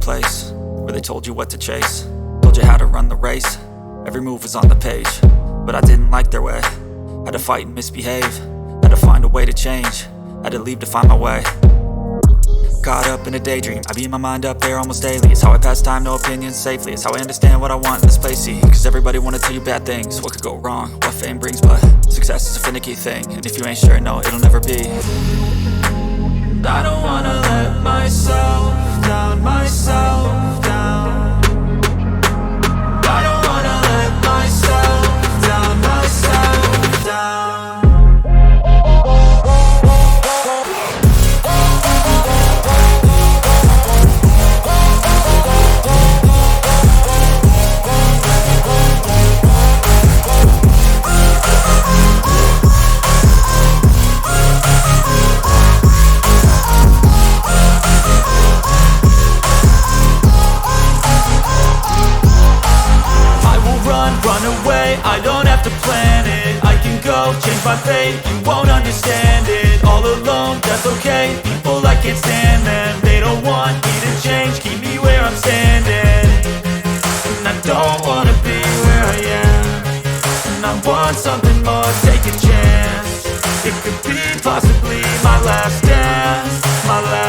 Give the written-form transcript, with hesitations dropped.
place where they told you what to chase, told you how to run the race. Every move was on the page, but I didn't like their way. Had to fight and misbehave, had to find a way to change, had to leave to find my way. Caught up in a daydream, I beat my mind up there almost daily. It's how I pass time, no opinions safely. It's how I understand what I want in this place, see. Cause everybody wanna tell you bad things, what could go wrong, what fame brings. But success is a finicky thing, and if you ain't sure, no, it'll never be. I don't wanna let myself down, myself down. I don't wanna let myself down, myself down. I don't have to plan it, I can go change my fate. You won't understand it, all alone, that's okay. People I can't stand them, they don't want me to change, keep me where I'm standing. And I don't wanna be where I am, and I want something more, take a chance. It could be possibly my last dance, my last